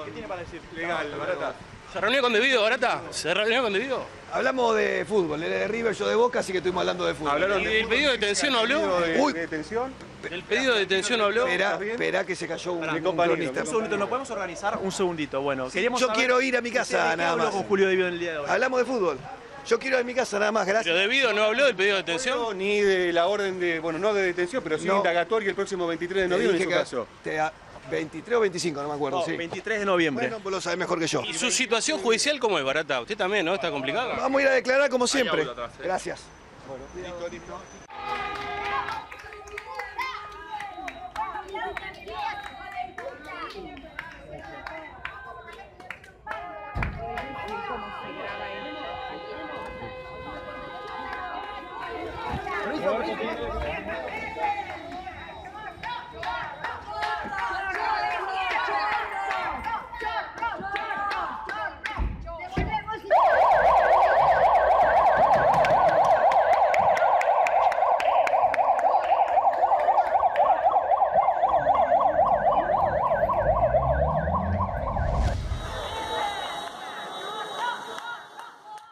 ¿Qué tiene para decir? Legal, Barata. ¿Se reunió con Devido, Barata? ¿Se reunió con Devido? Hablamos de fútbol, él es de River, yo de Boca, así que estuvimos hablando de fútbol. Hablaron ¿Y del pedido de detención no habló? Uy. ¿De detención? ¿Del pedido de detención no habló? Esperá que se cayó un compañero, cronista. Un segundito, ¿nos podemos organizar? Un segundito, bueno. Sí, queríamos yo saber quiero ir a mi casa, ¿de qué nada habló más. con Julio Devido en el día de hoy? Hablamos de fútbol. Yo quiero ir a mi casa, nada más, ¿Pero gracias. Devido no habló del pedido de detención? Ni de la orden de, bueno, no de detención, pero sí No. indagatoria el próximo 23 de Te noviembre dije en su caso. 23 o 25, no me acuerdo, No, sí. 23 de noviembre. Bueno, vos lo sabés mejor que yo. ¿Y su situación judicial cómo es, Barata? Usted también, ¿no? ¿Está complicada? Vamos a ir a declarar como siempre. audio atrás, Gracias.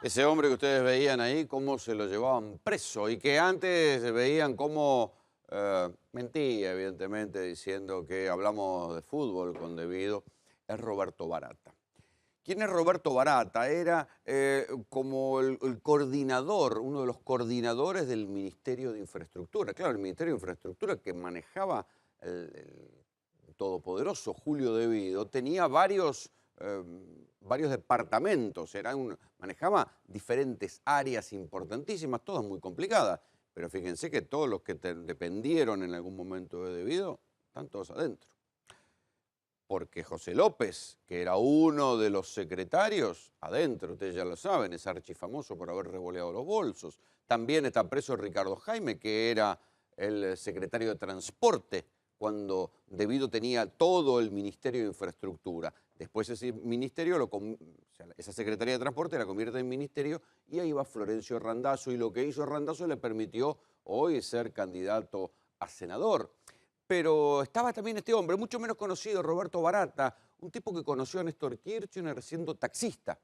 Ese hombre que ustedes veían ahí, cómo se lo llevaban preso y que antes veían cómo mentía, evidentemente, diciendo que hablamos de fútbol con Devido, es Roberto Barata. ¿Quién es Roberto Barata? Era como el coordinador, uno de los coordinadores del Ministerio de Infraestructura. Claro, el Ministerio de Infraestructura que manejaba el todopoderoso Julio Devido tenía varios departamentos, manejaba diferentes áreas importantísimas, todas muy complicadas. Pero fíjense que todos los que dependieron en algún momento de Devido están todos adentro. Porque José López, que era uno de los secretarios, adentro, ustedes ya lo saben, es archifamoso por haber revoleado los bolsos. También está preso Ricardo Jaime, que era el secretario de Transporte, cuando Devido tenía todo el Ministerio de Infraestructura. Después ese ministerio, esa Secretaría de Transporte la convierte en ministerio y ahí va Florencio Randazzo y lo que hizo Randazzo le permitió hoy ser candidato a senador. Pero estaba también este hombre, mucho menos conocido, Roberto Barata, un tipo que conoció a Néstor Kirchner siendo taxista.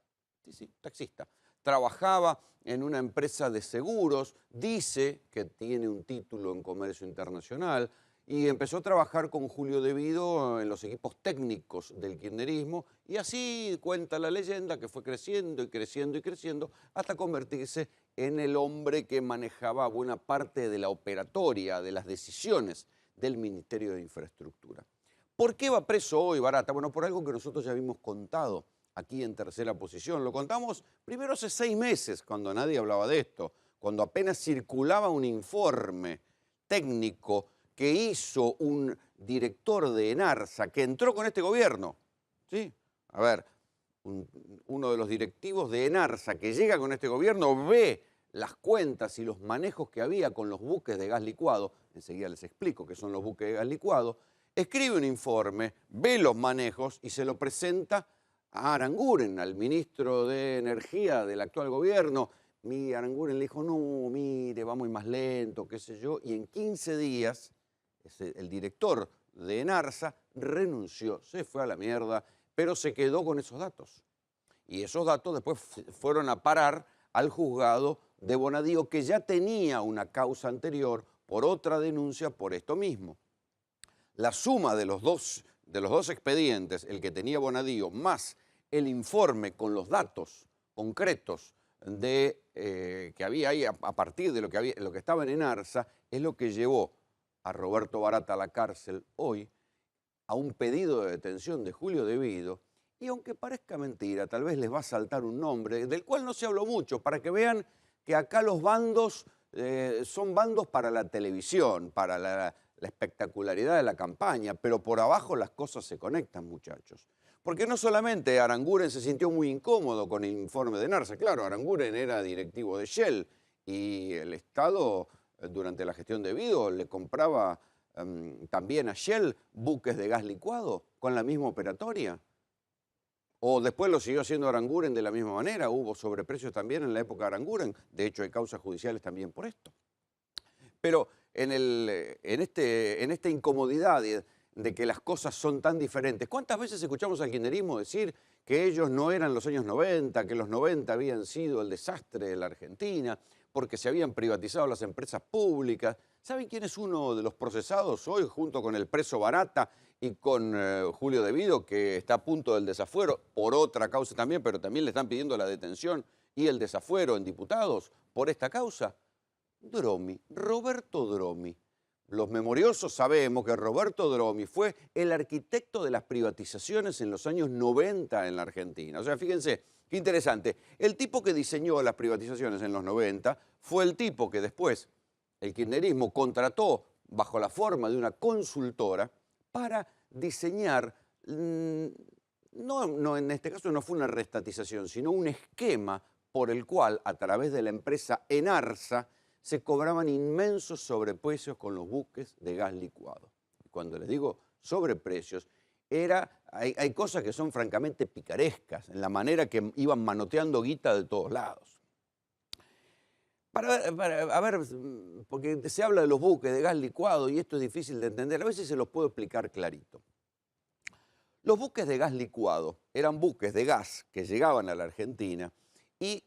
Sí, taxista. Trabajaba en una empresa de seguros, dice que tiene un título en comercio internacional, y empezó a trabajar con Julio Devido en los equipos técnicos del kirchnerismo y así cuenta la leyenda que fue creciendo y creciendo y creciendo hasta convertirse en el hombre que manejaba buena parte de la operatoria, de las decisiones del Ministerio de Infraestructura. ¿Por qué va preso hoy Barata? Bueno, por algo que nosotros ya habíamos contado aquí en Tercera Posición. Lo contamos primero hace 6 meses, cuando nadie hablaba de esto, cuando apenas circulaba un informe técnico que hizo un director de ENARSA, que entró con este gobierno. ¿Sí? A ver, uno de los directivos de ENARSA que llega con este gobierno ve las cuentas y los manejos que había con los buques de gas licuado, enseguida les explico qué son los buques de gas licuado, escribe un informe, ve los manejos y se lo presenta a Aranguren, al ministro de Energía del actual gobierno. Y Aranguren le dijo, no, mire, vamos más lento, qué sé yo, y en 15 días el director de ENARSA renunció, se fue a la mierda, pero se quedó con esos datos. Y esos datos después fueron a parar al juzgado de Bonadío, que ya tenía una causa anterior por otra denuncia por esto mismo. La suma de los dos expedientes, el que tenía Bonadío, más el informe con los datos concretos que había ahí a partir de lo que estaba en ENARSA, es lo que llevó a Roberto Barata a la cárcel hoy, a un pedido de detención de Julio Devido, y aunque parezca mentira, tal vez les va a saltar un nombre, del cual no se habló mucho, para que vean que acá los bandos son bandos para la televisión, para la espectacularidad de la campaña, pero por abajo las cosas se conectan, muchachos. Porque no solamente Aranguren se sintió muy incómodo con el informe de ENARSA, claro, Aranguren era directivo de Shell y el Estado durante la gestión de Devido le compraba también a Shell buques de gas licuado con la misma operatoria. O después lo siguió haciendo Aranguren de la misma manera, hubo sobreprecios también en la época de Aranguren, de hecho hay causas judiciales también por esto. Pero en esta incomodidad de que las cosas son tan diferentes. ¿Cuántas veces escuchamos al kirchnerismo decir que ellos no eran los años 90, que los 90 habían sido el desastre de la Argentina, porque se habían privatizado las empresas públicas? ¿Saben quién es uno de los procesados hoy, junto con el preso Barata y con Julio De Vido, que está a punto del desafuero, por otra causa también, pero también le están pidiendo la detención y el desafuero en diputados por esta causa? Dromi, Roberto Dromi. Los memoriosos sabemos que Roberto Dromi fue el arquitecto de las privatizaciones en los años 90 en la Argentina. O sea, fíjense, qué interesante. El tipo que diseñó las privatizaciones en los 90 fue el tipo que después el kirchnerismo contrató bajo la forma de una consultora para diseñar, no, en este caso no fue una restatización, sino un esquema por el cual a través de la empresa Enarsa se cobraban inmensos sobreprecios con los buques de gas licuado. Cuando les digo sobreprecios, hay cosas que son francamente picarescas, en la manera que iban manoteando guita de todos lados. A ver, porque se habla de los buques de gas licuado y esto es difícil de entender, a veces se los puedo explicar clarito. Los buques de gas licuado eran buques de gas que llegaban a la Argentina y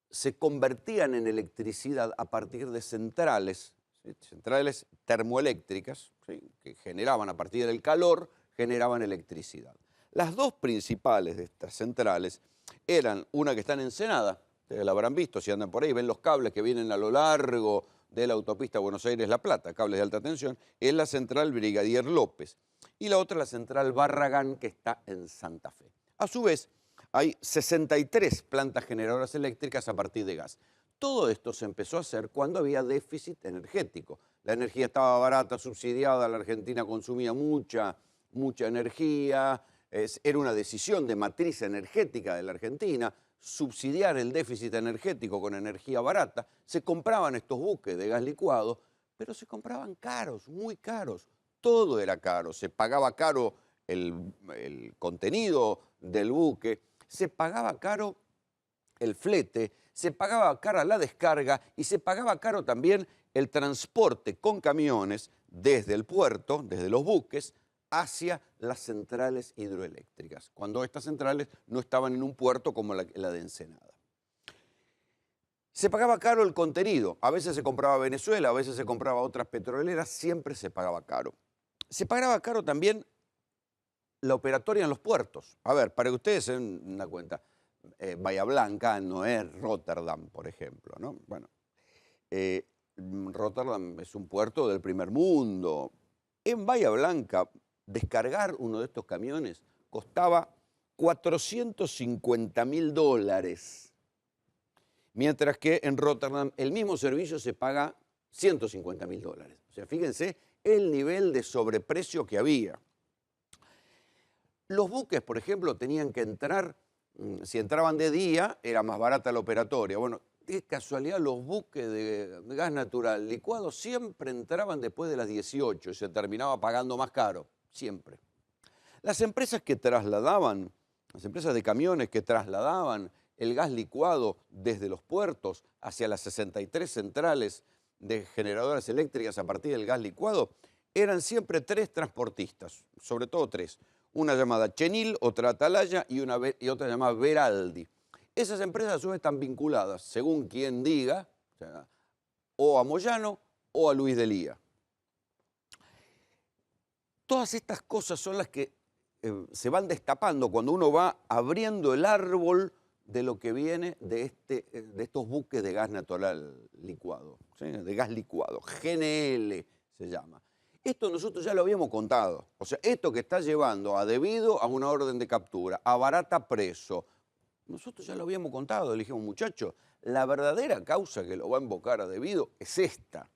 se convertían en electricidad a partir de centrales, ¿sí? Centrales termoeléctricas, ¿sí? Que generaban a partir del calor, generaban electricidad. Las dos principales de estas centrales eran una que está en Ensenada, ustedes la habrán visto si andan por ahí, ven los cables que vienen a lo largo de la autopista Buenos Aires-La Plata, cables de alta tensión, es la central Brigadier López, y la otra la central Barragán, que está en Santa Fe. A su vez, hay 63 plantas generadoras eléctricas a partir de gas. Todo esto se empezó a hacer cuando había déficit energético. La energía estaba barata, subsidiada, la Argentina consumía mucha energía, era una decisión de matriz energética de la Argentina, subsidiar el déficit energético con energía barata. Se compraban estos buques de gas licuado, pero se compraban caros, muy caros. Todo era caro, se pagaba caro el contenido del buque, se pagaba caro el flete, se pagaba cara la descarga y se pagaba caro también el transporte con camiones desde el puerto, desde los buques, hacia las centrales hidroeléctricas, cuando estas centrales no estaban en un puerto como la de Ensenada. Se pagaba caro el contenido, a veces se compraba Venezuela, a veces se compraba otras petroleras, siempre se pagaba caro. Se pagaba caro también la operatoria en los puertos. A ver, para que ustedes se den una cuenta, Bahía Blanca no es Rotterdam, por ejemplo, ¿no? Bueno, Rotterdam es un puerto del primer mundo. En Bahía Blanca, descargar uno de estos camiones costaba $450.000, mientras que en Rotterdam el mismo servicio se paga $150.000. O sea, fíjense el nivel de sobreprecio que había. Los buques, por ejemplo, tenían que entrar, si entraban de día, era más barata la operatoria. Bueno, de casualidad, los buques de gas natural licuado siempre entraban después de las 18 y se terminaba pagando más caro, siempre. Las empresas que trasladaban, las empresas de camiones que trasladaban el gas licuado desde los puertos hacia las 63 centrales de generadoras eléctricas a partir del gas licuado, eran siempre 3 transportistas, sobre todo 3. Una llamada Chenil, otra Atalaya y otra llamada Veraldi. Esas empresas a su vez están vinculadas, según quien diga, o a Moyano o a Luis de Lía. Todas estas cosas son las que se van destapando cuando uno va abriendo el árbol de lo que viene de estos buques de gas natural licuado, ¿sí? De gas licuado, GNL se llama. Esto nosotros ya lo habíamos contado, o sea, esto que está llevando a Devido a una orden de captura, a Barata preso, nosotros ya lo habíamos contado, le dijimos, muchachos, la verdadera causa que lo va a invocar a Devido es esta.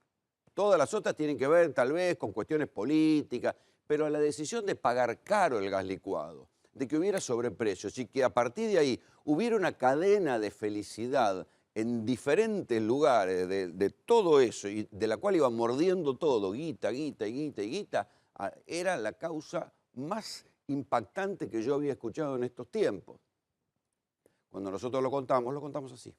Todas las otras tienen que ver tal vez con cuestiones políticas, pero la decisión de pagar caro el gas licuado, de que hubiera sobreprecios y que a partir de ahí hubiera una cadena de felicidad en diferentes lugares de todo eso y de la cual iban mordiendo todo, guita, guita, guita y guita, era la causa más impactante que yo había escuchado en estos tiempos. Cuando nosotros lo contamos así.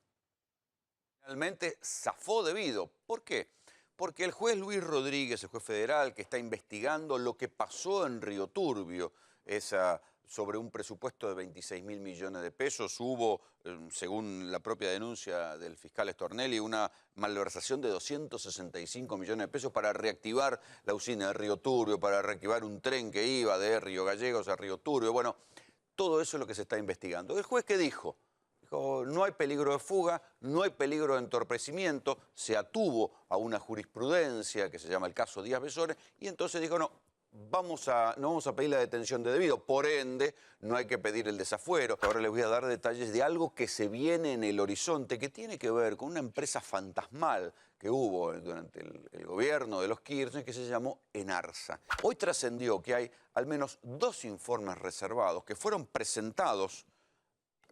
Realmente zafó Devido. ¿Por qué? Porque el juez Luis Rodríguez, el juez federal, que está investigando lo que pasó en Río Turbio, sobre un presupuesto de 26.000 millones de pesos, hubo, según la propia denuncia del fiscal Stornelli, una malversación de 265 millones de pesos para reactivar la usina de Río Turbio, para reactivar un tren que iba de Río Gallegos a Río Turbio. Bueno, todo eso es lo que se está investigando. ¿El juez qué dijo? Dijo, no hay peligro de fuga, no hay peligro de entorpecimiento, se atuvo a una jurisprudencia que se llama el caso Díaz Besores, y entonces dijo, no vamos a pedir la detención de debido, por ende, no hay que pedir el desafuero. Ahora les voy a dar detalles de algo que se viene en el horizonte, que tiene que ver con una empresa fantasmal que hubo durante el gobierno de los Kirchner, que se llamó Enarsa. Hoy trascendió que hay al menos 2 informes reservados que fueron presentados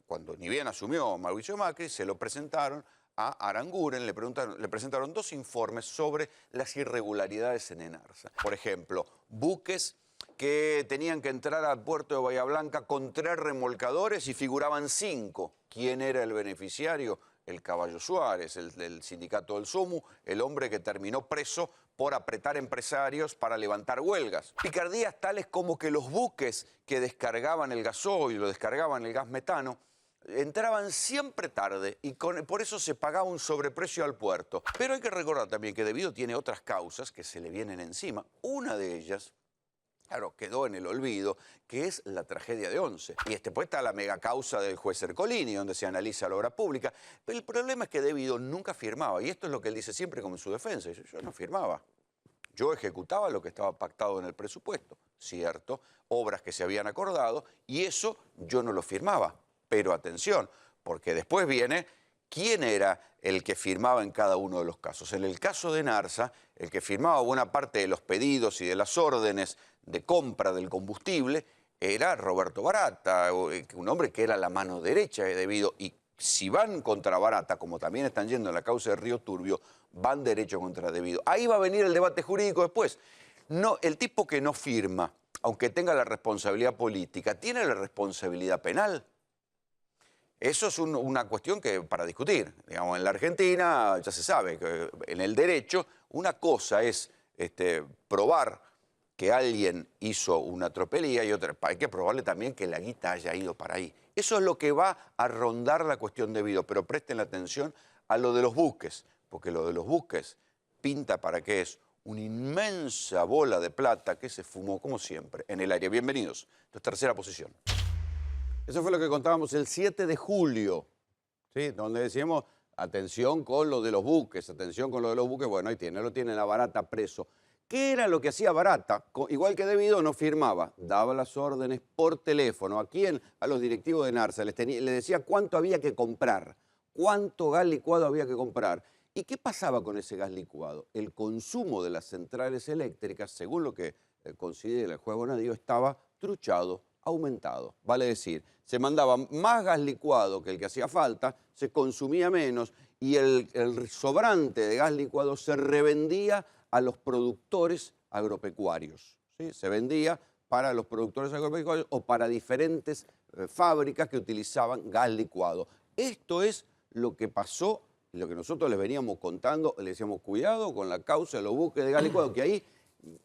cuando ni bien asumió Mauricio Macri, se lo presentaron a Aranguren, le presentaron 2 informes sobre las irregularidades en Enarsa. Por ejemplo, buques que tenían que entrar al puerto de Bahía Blanca con 3 remolcadores y figuraban 5. ¿Quién era el beneficiario? El Caballo Suárez, el del sindicato del SOMU, el hombre que terminó preso por apretar empresarios para levantar huelgas. Picardías tales como que los buques que descargaban el gasoil o descargaban el gas metano entraban siempre tarde y por eso se pagaba un sobreprecio al puerto. Pero hay que recordar también que Debido tiene otras causas que se le vienen encima. Una de ellas, claro, quedó en el olvido, que es la tragedia de Once. Y después está la megacausa del juez Ercolini, donde se analiza la obra pública. Pero el problema es que Debido nunca firmaba, y esto es lo que él dice siempre como en su defensa. Dice, yo no firmaba. Yo ejecutaba lo que estaba pactado en el presupuesto, cierto, obras que se habían acordado, y eso yo no lo firmaba. Pero atención, porque después viene quién era el que firmaba en cada uno de los casos. En el caso de Enarsa, el que firmaba buena parte de los pedidos y de las órdenes de compra del combustible era Roberto Barata, un hombre que era la mano derecha de Debido. Y si van contra Barata, como también están yendo en la causa de Río Turbio, van derecho contra Debido. Ahí va a venir el debate jurídico después. No, el tipo que no firma, aunque tenga la responsabilidad política, ¿tiene la responsabilidad penal? Eso es una cuestión que para discutir. Digamos, en la Argentina ya se sabe que en el derecho una cosa es probar que alguien hizo una tropelía y otra, hay que probarle también que la guita haya ido para ahí. Eso es lo que va a rondar la cuestión Debido, pero presten atención a lo de los buques, porque lo de los buques pinta para que es una inmensa bola de plata que se fumó, como siempre, en el aire. Bienvenidos. Entonces, tercera posición. Eso fue lo que contábamos el 7 de julio, ¿sí? Donde decíamos, atención con lo de los buques, atención con lo de los buques. Bueno, ahí lo tienen a Barata preso. ¿Qué era lo que hacía Barata? Igual que Debido, no firmaba, daba las órdenes por teléfono. ¿A quién? A los directivos de Enarsa. Le decía cuánto había que comprar, cuánto gas licuado había que comprar. ¿Y qué pasaba con ese gas licuado? El consumo de las centrales eléctricas, según lo que considera el juez Bonadío, estaba truchado, aumentado. Vale decir, se mandaba más gas licuado que el que hacía falta, se consumía menos y el sobrante de gas licuado se revendía a los productores agropecuarios, ¿sí? Se vendía para los productores agropecuarios o para diferentes fábricas que utilizaban gas licuado. Esto es lo que pasó, lo que nosotros les veníamos contando, le decíamos cuidado con la causa de los buques de gas licuado, que ahí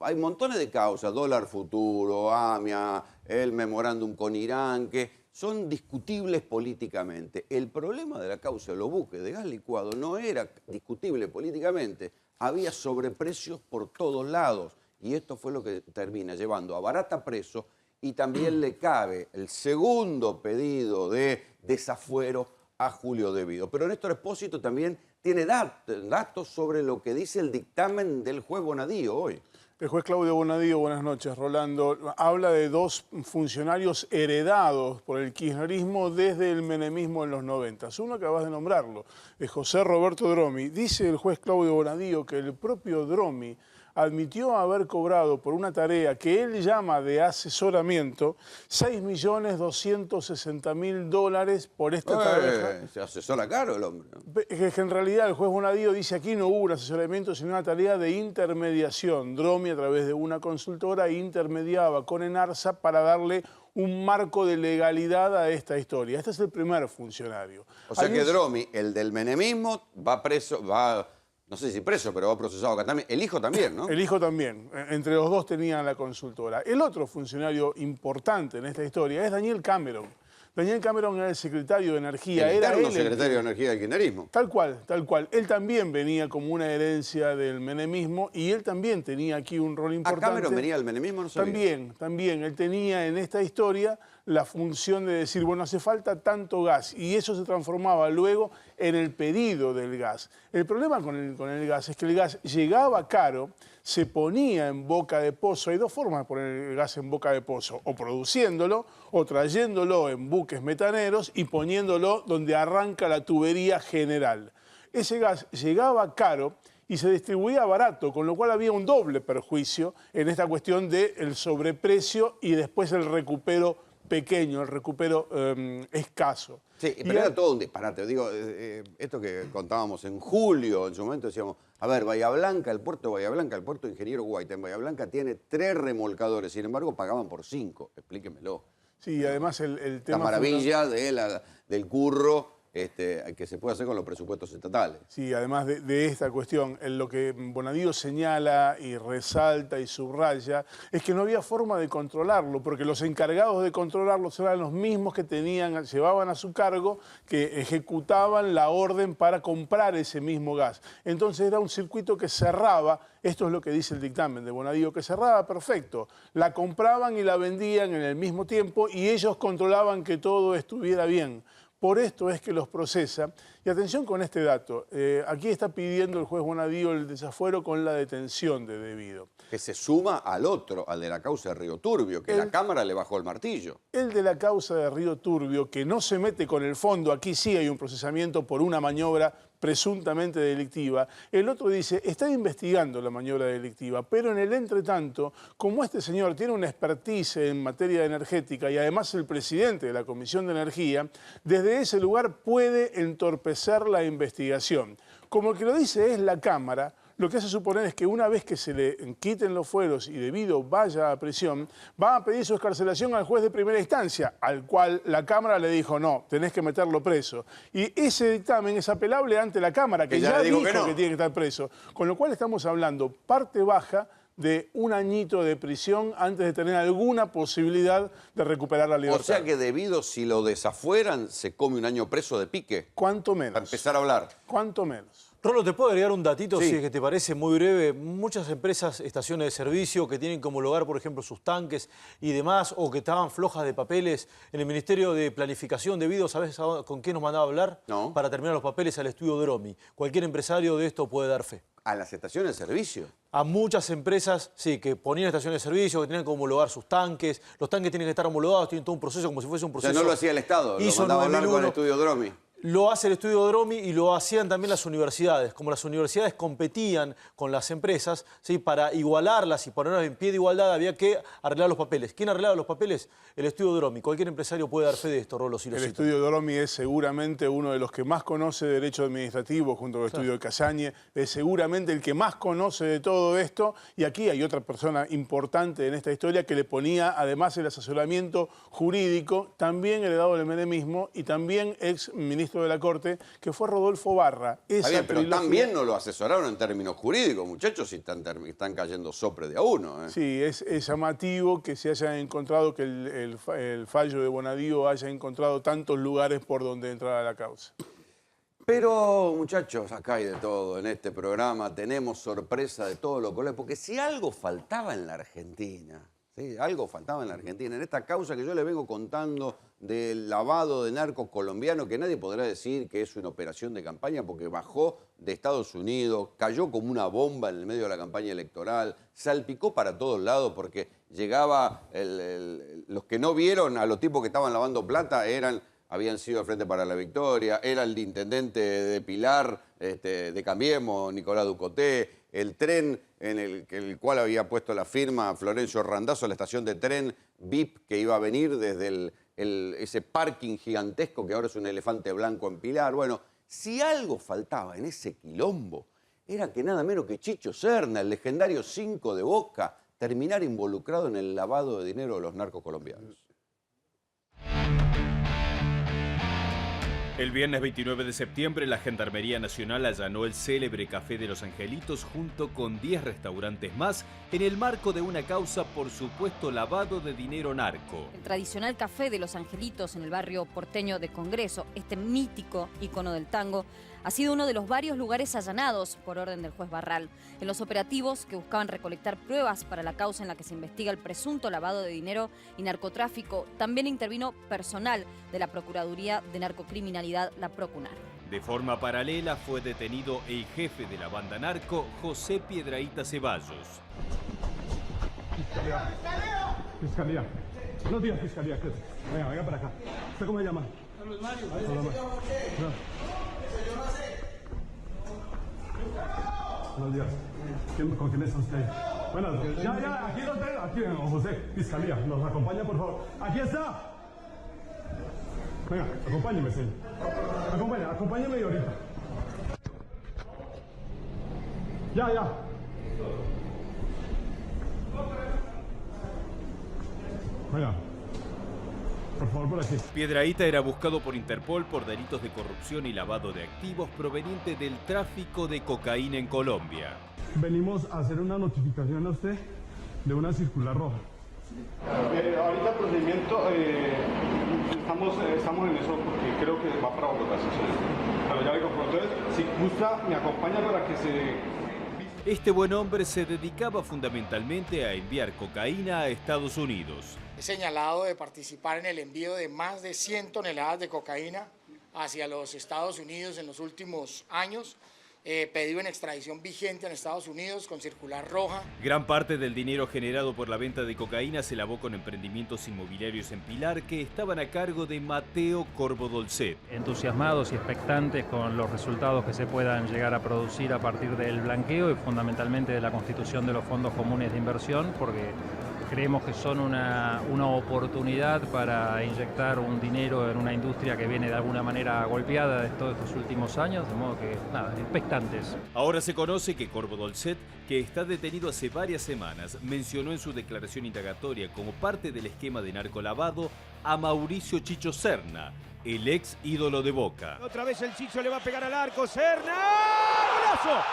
hay montones de causas, dólar futuro, AMIA, el memorándum con Irán, que son discutibles políticamente. El problema de la causa de los buques de gas licuado no era discutible políticamente, había sobreprecios por todos lados. Y esto fue lo que termina llevando a Barata preso y también le cabe el segundo pedido de desafuero a Julio Debido. Pero Néstor Espósito también tiene datos sobre lo que dice el dictamen del juez Bonadío hoy. El juez Claudio Bonadío, buenas noches, Rolando, habla de 2 funcionarios heredados por el kirchnerismo desde el menemismo en los 90. Uno acabas de nombrarlo, es José Roberto Dromi. Dice el juez Claudio Bonadío que el propio Dromi admitió haber cobrado por una tarea que él llama de asesoramiento $6.260.000 por esta tarea. Se asesora caro el hombre, ¿no? Que en realidad el juez Bonadío dice aquí no hubo un asesoramiento, sino una tarea de intermediación. Dromi, a través de una consultora, intermediaba con Enarsa para darle un marco de legalidad a esta historia. Este es el primer funcionario. O sea que Dromi, el del menemismo, va preso, va no sé si preso, pero va procesado acá también. El hijo también, ¿no? El hijo también. Entre los dos tenían la consultora. El otro funcionario importante en esta historia es Daniel Cameron. Daniel Cameron era el secretario de Energía. El Era eterno él secretario de Energía del kirchnerismo. Tal cual, tal cual. Él también venía como una herencia del menemismo y él también tenía aquí un rol importante. ¿Cameron venía del menemismo? No sabía. También. Él tenía en esta historia la función de decir, bueno, hace falta tanto gas, y eso se transformaba luego en el pedido del gas. El problema con el gas es que el gas llegaba caro, se ponía en boca de pozo. Hay dos formas de poner el gas en boca de pozo, o produciéndolo, o trayéndolo en buques metaneros y poniéndolo donde arranca la tubería general. Ese gas llegaba caro y se distribuía barato, con lo cual había un doble perjuicio en esta cuestión del sobreprecio y después el recupero pequeño, el recupero escaso. Sí, pero era todo un disparate. Digo, esto que contábamos en julio, en su momento decíamos, a ver, Bahía Blanca, el puerto de Bahía Blanca, el puerto Ingeniero Guaita en Bahía Blanca tiene 3 remolcadores, sin embargo pagaban por 5, explíquemelo. Sí, además el tema... La maravilla del curro que se puede hacer con los presupuestos estatales. Sí, además de esta cuestión, en lo que Bonadío señala y resalta y subraya es que no había forma de controlarlo, porque los encargados de controlarlo eran los mismos que llevaban a su cargo, que ejecutaban la orden para comprar ese mismo gas. Entonces era un circuito que cerraba, esto es lo que dice el dictamen de Bonadío, que cerraba perfecto. La compraban y la vendían en el mismo tiempo y ellos controlaban que todo estuviera bien. Por esto es que los procesa. Y atención con este dato. Aquí está pidiendo el juez Bonadío el desafuero con la detención de Debido. Que se suma al otro, al de la causa de Río Turbio, que la Cámara le bajó el martillo. El de la causa de Río Turbio, que no se mete con el fondo, aquí sí hay un procesamiento por una maniobra presuntamente delictiva. El otro dice, está investigando la maniobra delictiva, pero en el entretanto, como este señor tiene una expertise en materia energética y además es el presidente de la Comisión de Energía, desde ese lugar puede entorpecer la investigación. Como el que lo dice es la Cámara, lo que hace suponer es que una vez que se le quiten los fueros y Debido vaya a prisión, va a pedir su excarcelación al juez de primera instancia, al cual la Cámara le dijo, no, tenés que meterlo preso. Y ese dictamen es apelable ante la Cámara, que ya dijo que tiene que estar preso. Con lo cual estamos hablando parte baja de 1 añito de prisión antes de tener alguna posibilidad de recuperar la libertad. O sea que Debido, si lo desafueran, se come 1 año preso de pique. ¿Cuánto menos? Para empezar a hablar. ¿Cuánto menos? Rolo, ¿te puedo agregar un datito, Sí. si es que te parece muy breve? Muchas empresas, estaciones de servicio que tienen que homologar, por ejemplo, sus tanques y demás, o que estaban flojas de papeles en el Ministerio de Planificación Debido, ¿sabes con qué nos mandaba a hablar? No. Para terminar los papeles al estudio Dromi. Cualquier empresario de esto puede dar fe. ¿A las estaciones de servicio? A muchas empresas, sí, que ponían estaciones de servicio, que tenían que homologar sus tanques. Los tanques tienen que estar homologados, tienen todo un proceso como si fuese un O proceso. sea, no lo hacía el Estado, lo ISO mandaba a hablar con el 9001. estudio Dromi. Lo hace el estudio Dromi y lo hacían también las universidades. Como las universidades competían con las empresas, ¿sí? Para igualarlas y ponerlas en pie de igualdad había que arreglar los papeles. ¿Quién arreglaba los papeles? El estudio Dromi. Cualquier empresario puede dar fe de esto, Rolo, si lo El cito. estudio Dromi es seguramente uno de los que más conoce de derecho administrativo, junto con el estudio de Casañe, es seguramente el que más conoce de todo esto, y aquí hay otra persona importante en esta historia que le ponía además el asesoramiento jurídico, también heredado del menemismo y también ex ministro de la Corte, que fue Rodolfo Barra. Está bien, pero también no lo asesoraron en términos jurídicos, muchachos, si están cayendo sopre de a uno. Sí, es llamativo que se haya encontrado, que el fallo de Bonadío haya encontrado tantos lugares por donde entrar a la causa. Pero, muchachos, acá hay de todo. En este programa tenemos sorpresa de todos los colores, porque si algo faltaba en la Argentina, ¿sí? Algo faltaba en la Argentina, en esta causa que yo les vengo contando del lavado de narcos colombiano, que nadie podrá decir que es una operación de campaña, porque bajó de Estados Unidos, cayó como una bomba en el medio de la campaña electoral, salpicó para todos lados, porque llegaba, los que no vieron a los tipos que estaban lavando plata habían sido el Frente para la Victoria, era el intendente de Pilar, de Cambiemos, Nicolás Ducoté, el tren en el cual había puesto la firma Florencio Randazzo, la estación de tren VIP que iba a venir desde ese parking gigantesco que ahora es un elefante blanco en Pilar. Bueno, si algo faltaba en ese quilombo, era que nada menos que Chicho Serna, el legendario 5 de Boca, terminara involucrado en el lavado de dinero de los narcos colombianos. El viernes 29 de septiembre, la Gendarmería Nacional allanó el célebre Café de los Angelitos junto con 10 restaurantes más en el marco de una causa por supuesto lavado de dinero narco. El tradicional Café de los Angelitos en el barrio porteño de Congreso, este mítico ícono del tango, ha sido uno de los varios lugares allanados por orden del juez Barral. En los operativos que buscaban recolectar pruebas para la causa en la que se investiga el presunto lavado de dinero y narcotráfico, también intervino personal de la Procuraduría de Narcocriminalidad, la Procunar. De forma paralela fue detenido el jefe de la banda narco, José Piedrahíta Ceballos. Fiscalía. Buenos días, Fiscalía. Venga para acá. ¿Usted cómo se llama? Carlos Mario. Buenos días. ¿Con quién está usted? Bueno, ya, aquí donde, aquí, don José, Fiscalía, nos acompaña, por favor. ¡Aquí está! Venga, acompáñeme, señor. Acompáñeme ahorita. Ya. Venga. Por favor, por aquí. Piedrahíta era buscado por Interpol por delitos de corrupción y lavado de activos proveniente del tráfico de cocaína en Colombia. Venimos a hacer una notificación a usted de una circular roja. Ahorita el procedimiento, estamos en eso porque creo que va para Bogotá. Pero ya digo, entonces, si gusta, me acompaña para que se... Este buen hombre se dedicaba fundamentalmente a enviar cocaína a Estados Unidos. Es señalado de participar en el envío de más de 100 toneladas de cocaína hacia los Estados Unidos en los últimos años, pedido en extradición vigente en Estados Unidos con circular roja. Gran parte del dinero generado por la venta de cocaína se lavó con emprendimientos inmobiliarios en Pilar que estaban a cargo de Mateo Corvo Dolcet. Entusiasmados y expectantes con los resultados que se puedan llegar a producir a partir del blanqueo y fundamentalmente de la constitución de los fondos comunes de inversión, porque creemos que son una oportunidad para inyectar un dinero en una industria que viene de alguna manera golpeada de todos estos últimos años, de modo que, nada, expectantes. Ahora se conoce que Corvo Dolcet, que está detenido hace varias semanas, mencionó en su declaración indagatoria como parte del esquema de narcolavado a Mauricio Chicho Serna, el ex ídolo de Boca. Otra vez el Chicho le va a pegar al arco, Serna, ¡golazo!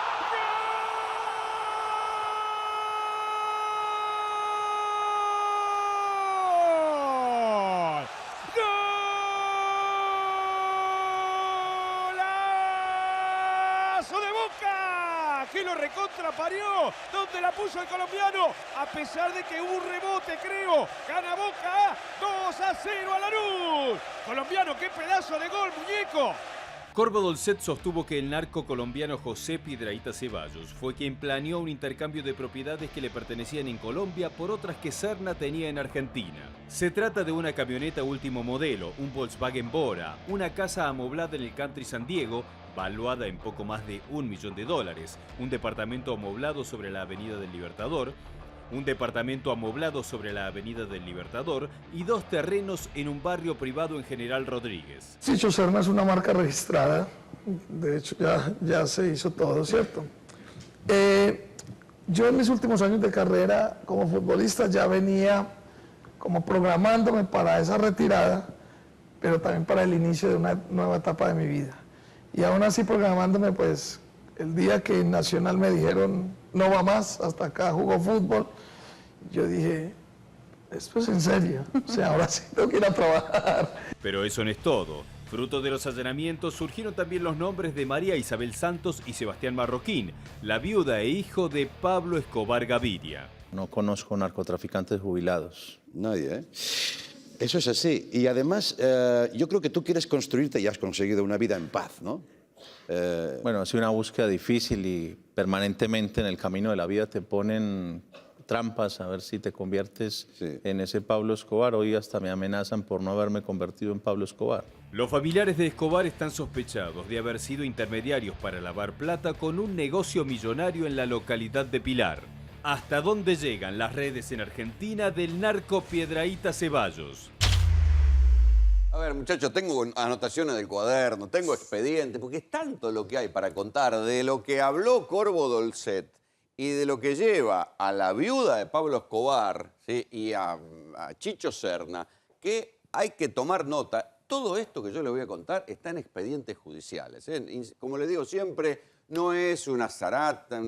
Que lo recontraparió, donde la puso el colombiano, a pesar de que hubo un rebote, creo. Gana Boca 2-0 a Lanús. Colombiano, qué pedazo de gol, muñeco. Corvo Dolcet sostuvo que el narco colombiano José Piedrahíta Ceballos fue quien planeó un intercambio de propiedades que le pertenecían en Colombia por otras que Serna tenía en Argentina. Se trata de una camioneta último modelo, un Volkswagen Bora, una casa amoblada en el country San Diego, valuada en poco más de $1 millón, un departamento amoblado sobre la Avenida del Libertador, y 2 terrenos en un barrio privado en General Rodríguez. Chicho Serna es una marca registrada, de hecho ya se hizo todo, ¿cierto? Yo en mis últimos años de carrera como futbolista ya venía como programándome para esa retirada, pero también para el inicio de una nueva etapa de mi vida. Y aún así programándome, pues el día que en Nacional me dijeron no va más, hasta acá jugó fútbol, yo dije, esto es en serio, o sea, ahora sí tengo que ir a trabajar. Pero eso no es todo. Fruto de los allanamientos surgieron también los nombres de María Isabel Santos y Sebastián Marroquín, la viuda e hijo de Pablo Escobar Gaviria. No conozco narcotraficantes jubilados. Nadie, ¿eh? Eso es así. Y además, yo creo que tú quieres construirte y has conseguido una vida en paz, ¿no? Bueno, ha sido una búsqueda difícil y permanentemente en el camino de la vida te ponen trampas a ver si te conviertes en ese Pablo Escobar. Hoy hasta me amenazan por no haberme convertido en Pablo Escobar. Los familiares de Escobar están sospechados de haber sido intermediarios para lavar plata con un negocio millonario en la localidad de Pilar. ¿Hasta dónde llegan las redes en Argentina del narco Piedrahíta Ceballos? A ver, muchachos, tengo anotaciones del cuaderno, tengo expedientes, porque es tanto lo que hay para contar de lo que habló Corvo Dolcet y de lo que lleva a la viuda de Pablo Escobar, ¿sí? Y a Chicho Serna, que hay que tomar nota Todo esto que yo le voy a contar está en expedientes judiciales. Como les digo siempre, no es una sanata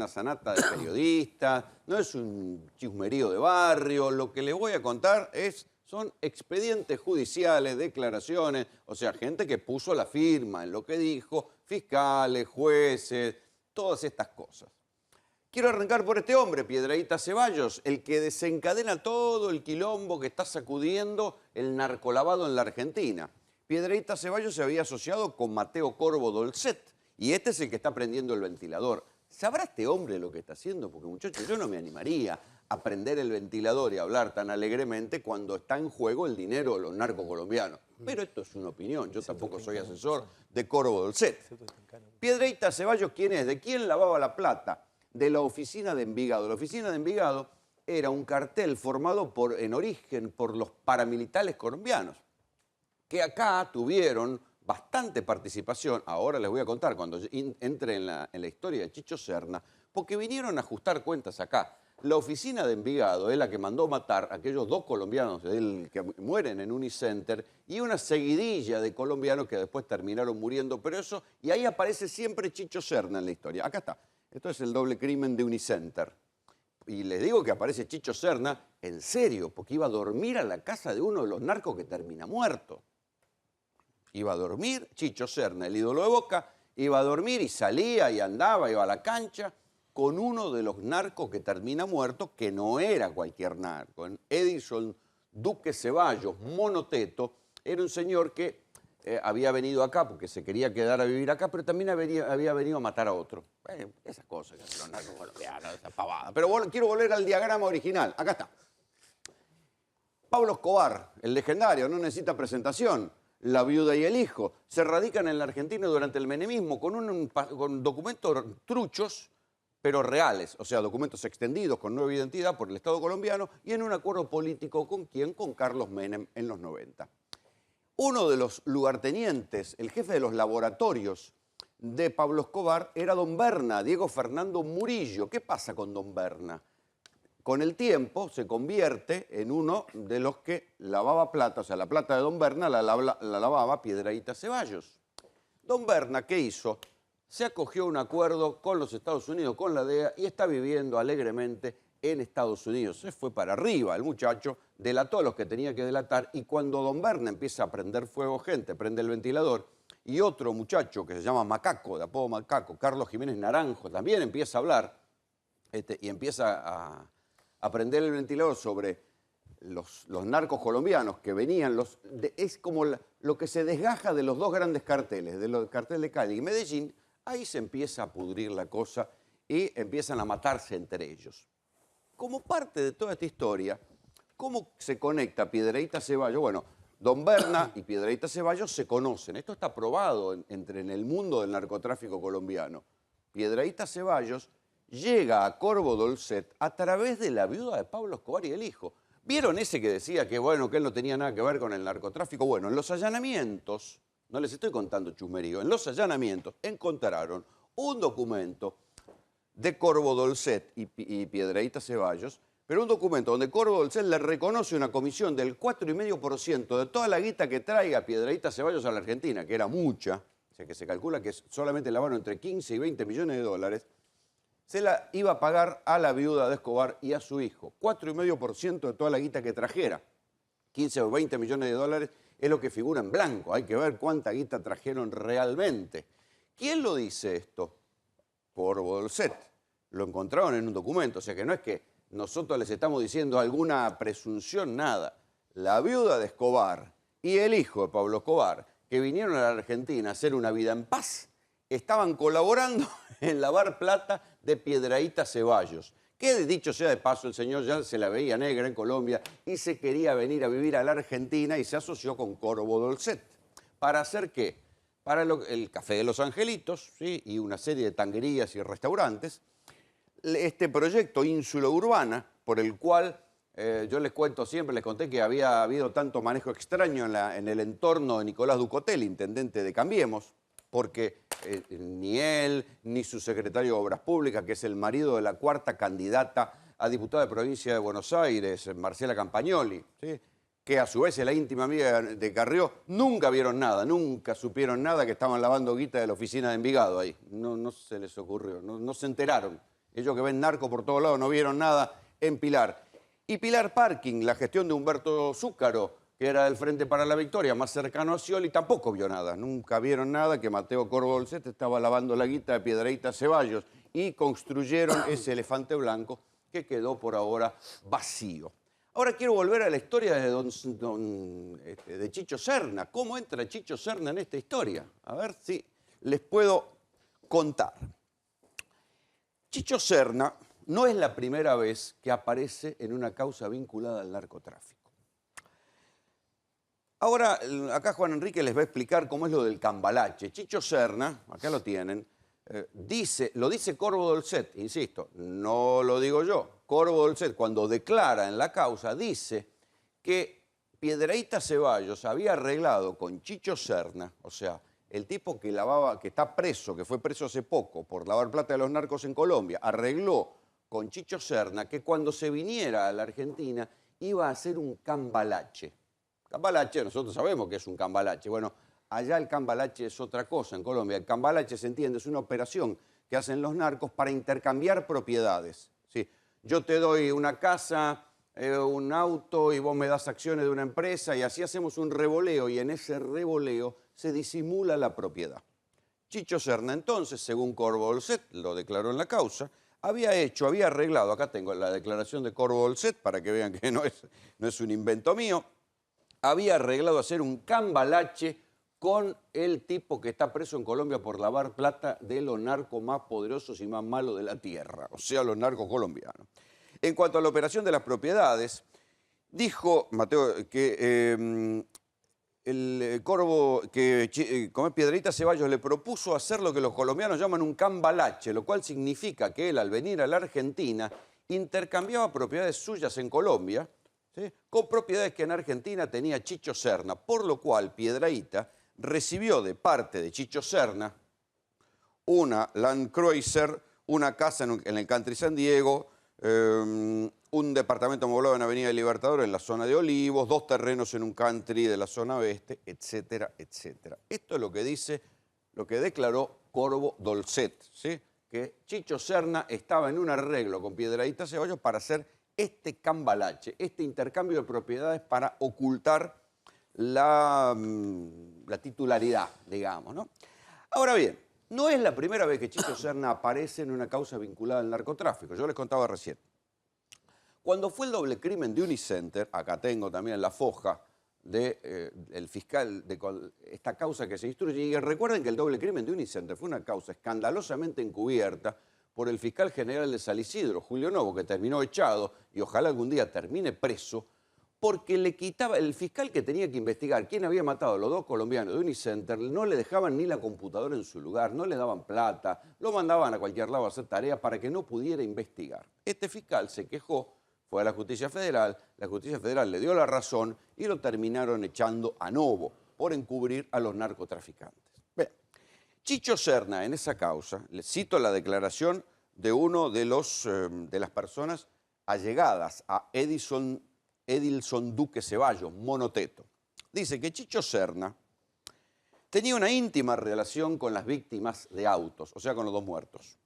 de periodistas, no es un chusmerío de barrio. Lo que les voy a contar son expedientes judiciales, declaraciones, o sea, gente que puso la firma en lo que dijo, fiscales, jueces, todas estas cosas. Quiero arrancar por este hombre, Piedrahíta Ceballos, el que desencadena todo el quilombo que está sacudiendo el narcolavado en la Argentina. Piedrahíta Ceballos se había asociado con Mateo Corvo Dolcet y este es el que está prendiendo el ventilador. ¿Sabrá este hombre lo que está haciendo? Porque, muchachos, yo no me animaría a prender el ventilador y hablar tan alegremente cuando está en juego el dinero de los narcocolombianos. Pero esto es una opinión, yo tampoco soy asesor de Corvo Dolcet. Piedrahíta Ceballos, ¿quién es? ¿De quién lavaba la plata? De la oficina de Envigado. La oficina de Envigado era un cartel formado en origen por los paramilitares colombianos, que acá tuvieron bastante participación, ahora les voy a contar cuando entre en la historia de Chicho Serna, porque vinieron a ajustar cuentas acá. La oficina de Envigado es la que mandó matar a aquellos 2 colombianos que mueren en Unicenter y una seguidilla de colombianos que después terminaron muriendo presos, y ahí aparece siempre Chicho Serna en la historia. Acá está. Esto es el doble crimen de Unicenter. Y les digo que aparece Chicho Serna en serio, porque iba a dormir a la casa de uno de los narcos que termina muerto. Iba a dormir, Chicho Serna, el ídolo de Boca, iba a dormir y salía y andaba, iba a la cancha con uno de los narcos que termina muerto, que no era cualquier narco. Edison Duque Ceballos, Monoteto, era un señor que había venido acá porque se quería quedar a vivir acá, pero también había venido a matar a otro. Esas cosas que hacen los narcos colombianos, esa pavada. Pero quiero volver al diagrama original. Acá está. Pablo Escobar, el legendario, no necesita presentación. La viuda y el hijo se radican en la Argentina durante el menemismo con documentos truchos, pero reales. O sea, documentos extendidos con nueva identidad por el Estado colombiano y en un acuerdo político ¿con quién? Con Carlos Menem en los 90. Uno de los lugartenientes, el jefe de los laboratorios de Pablo Escobar, era don Berna, Diego Fernando Murillo. ¿Qué pasa con don Berna? Con el tiempo se convierte en uno de los que lavaba plata, o sea, la plata de don Berna la lavaba Piedrahíta Ceballos. Don Berna, ¿qué hizo? Se acogió a un acuerdo con los Estados Unidos, con la DEA, y está viviendo alegremente en Estados Unidos. Se fue para arriba el muchacho, delató a los que tenía que delatar, y cuando don Berna empieza a prender fuego gente, prende el ventilador, y otro muchacho que se llama Macaco, de apodo Macaco, Carlos Jiménez Naranjo, también empieza a hablar y empieza a prender el ventilador sobre los narcos colombianos que venían. Es como lo que se desgaja de los 2 grandes carteles, del cartel de Cali y Medellín. Ahí se empieza a pudrir la cosa y empiezan a matarse entre ellos. Como parte de toda esta historia, ¿cómo se conecta Piedrahíta Ceballos? Bueno, don Berna y Piedrahíta Ceballos se conocen. Esto está probado en el mundo del narcotráfico colombiano. Piedrahíta Ceballos llega a Corvo Dolcet a través de la viuda de Pablo Escobar y el hijo. ¿Vieron ese que decía que, bueno, que él no tenía nada que ver con el narcotráfico? Bueno, en los allanamientos, no les estoy contando chusmerío, en los allanamientos encontraron un documento de Corvo Dolcet y Piedrahíta Ceballos, pero un documento donde Corvo Dolcet le reconoce una comisión del 4,5% de toda la guita que traiga Piedrahíta Ceballos a la Argentina, que era mucha, o sea que se calcula que solamente lavaron entre 15 y 20 millones de dólares, se la iba a pagar a la viuda de Escobar y a su hijo. 4,5% de toda la guita que trajera. 15 o 20 millones de dólares es lo que figura en blanco. Hay que ver cuánta guita trajeron realmente. ¿Quién lo dice esto? Corvo Dolcet. Lo encontraron en un documento. O sea que no es que nosotros les estamos diciendo alguna presunción, nada. La viuda de Escobar y el hijo de Pablo Escobar, que vinieron a la Argentina a hacer una vida en paz, estaban colaborando en lavar plata de Piedrahíta Ceballos, que dicho sea de paso, el señor ya se la veía negra en Colombia y se quería venir a vivir a la Argentina y se asoció con Corvo Dolcet. ¿Para hacer qué? Para el Café de los Angelitos, ¿sí? Y una serie de tanguerías y restaurantes. Este proyecto Ínsula Urbana, por el cual yo les cuento siempre, les conté que había habido tanto manejo extraño en el entorno de Nicolás Ducotel, intendente de Cambiemos, porque ni él ni su secretario de Obras Públicas, que es el marido de la 4ª candidata a diputada de provincia de Buenos Aires, Marcela Campagnoli, ¿sí? que a su vez es la íntima amiga de Carrió, nunca vieron nada, nunca supieron nada, que estaban lavando guita de la oficina de Envigado ahí. No se les ocurrió, no se enteraron. Ellos que ven narco por todos lados no vieron nada en Pilar. Y Pilar Parking, la gestión de Humberto Zúcaro, que era del Frente para la Victoria, más cercano a Scioli, tampoco vio nada. Nunca vieron nada, que Mateo Corvo Dolcet estaba lavando la guita de Piedrahíta Ceballos y construyeron ese elefante blanco que quedó por ahora vacío. Ahora quiero volver a la historia de Chicho Serna. ¿Cómo entra Chicho Serna en esta historia? A ver si les puedo contar. Chicho Serna no es la primera vez que aparece en una causa vinculada al narcotráfico. Ahora, acá Juan Enrique les va a explicar cómo es lo del cambalache. Chicho Serna, acá lo tienen, lo dice Corvo Dolcet, insisto, no lo digo yo. Corvo Dolcet, cuando declara en la causa, dice que Piedrahíta Ceballos había arreglado con Chicho Serna, o sea, el tipo que está preso, que fue preso hace poco por lavar plata de los narcos en Colombia, arregló con Chicho Serna que cuando se viniera a la Argentina iba a hacer un cambalache. Cambalache, nosotros sabemos que es un cambalache. Bueno, allá el cambalache es otra cosa en Colombia. El cambalache, se entiende, es una operación que hacen los narcos para intercambiar propiedades. ¿Sí? Yo te doy una casa, un auto y vos me das acciones de una empresa y así hacemos un revoleo y en ese revoleo se disimula la propiedad. Chicho Serna entonces, según Corvo Dolcet, lo declaró en la causa, había arreglado, acá tengo la declaración de Corvo Dolcet para que vean que no es un invento mío, había arreglado hacer un cambalache con el tipo que está preso en Colombia por lavar plata de los narcos más poderosos y más malos de la tierra, o sea, los narcos colombianos. En cuanto a la operación de las propiedades, dijo Mateo que como Piedrahíta Ceballos le propuso hacer lo que los colombianos llaman un cambalache, lo cual significa que él, al venir a la Argentina, intercambiaba propiedades suyas en Colombia, ¿sí?, con propiedades que en Argentina tenía Chicho Serna, por lo cual Piedrahíta recibió de parte de Chicho Serna una Land Cruiser, una casa en el Country San Diego, un departamento amoblado en Avenida Libertador en la zona de Olivos, 2 terrenos en un country de la zona oeste, etcétera, etcétera. Esto es lo que dice, lo que declaró Corvo Dolcet, ¿sí?, que Chicho Serna estaba en un arreglo con Piedrahíta Ceballos para hacer este cambalache, este intercambio de propiedades para ocultar la titularidad, digamos, ¿no? Ahora bien, no es la primera vez que Chicho Serna aparece en una causa vinculada al narcotráfico. Yo les contaba recién. Cuando fue el doble crimen de Unicenter, acá tengo también la foja del fiscal de esta causa que se instruye, y recuerden que el doble crimen de Unicenter fue una causa escandalosamente encubierta por el fiscal general de San Isidro, Julio Novo, que terminó echado y ojalá algún día termine preso, porque le quitaba, el fiscal que tenía que investigar quién había matado a los 2 colombianos de Unicenter, no le dejaban ni la computadora en su lugar, no le daban plata, lo mandaban a cualquier lado a hacer tareas para que no pudiera investigar. Este fiscal se quejó, fue a la Justicia Federal le dio la razón y lo terminaron echando a Novo por encubrir a los narcotraficantes. Bien, Chicho Serna en esa causa, le cito la declaración de uno de las personas allegadas a Edilson Duque Ceballos, Monoteto. Dice que Chicho Serna tenía una íntima relación con las víctimas de autos, o sea, con los 2 muertos.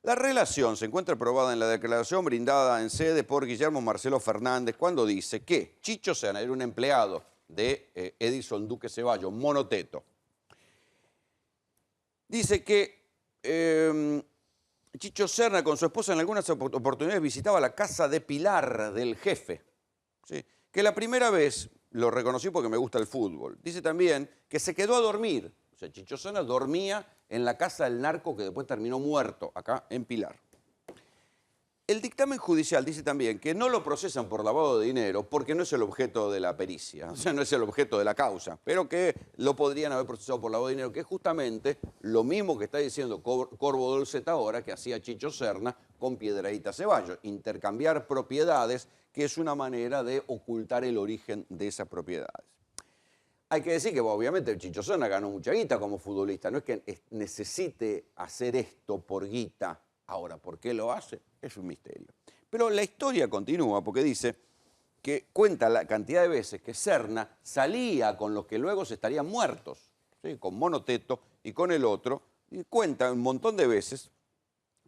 La relación se encuentra probada en la declaración brindada en sede por Guillermo Marcelo Fernández cuando dice que Chicho Serna era un empleado de Edilson Duque Ceballos, Monoteto. Dice que Chicho Serna con su esposa en algunas oportunidades visitaba la casa de Pilar del jefe. ¿Sí? Que la primera vez, lo reconocí porque me gusta el fútbol, dice también que se quedó a dormir. O sea, Chicho Serna dormía en la casa del narco que después terminó muerto, acá en Pilar. El dictamen judicial dice también que no lo procesan por lavado de dinero porque no es el objeto de la pericia, o sea, no es el objeto de la causa, pero que lo podrían haber procesado por lavado de dinero, que es justamente lo mismo que está diciendo Corvo Dolcet ahora que hacía Chicho Serna con Piedrahíta Ceballos, intercambiar propiedades, que es una manera de ocultar el origen de esas propiedades. Hay que decir que obviamente Chicho Serna ganó mucha guita como futbolista, no es que necesite hacer esto por guita. Ahora, ¿por qué lo hace? Es un misterio. Pero la historia continúa porque dice que cuenta la cantidad de veces que Serna salía con los que luego se estarían muertos, ¿sí? Con Monoteto y con el otro, y cuenta un montón de veces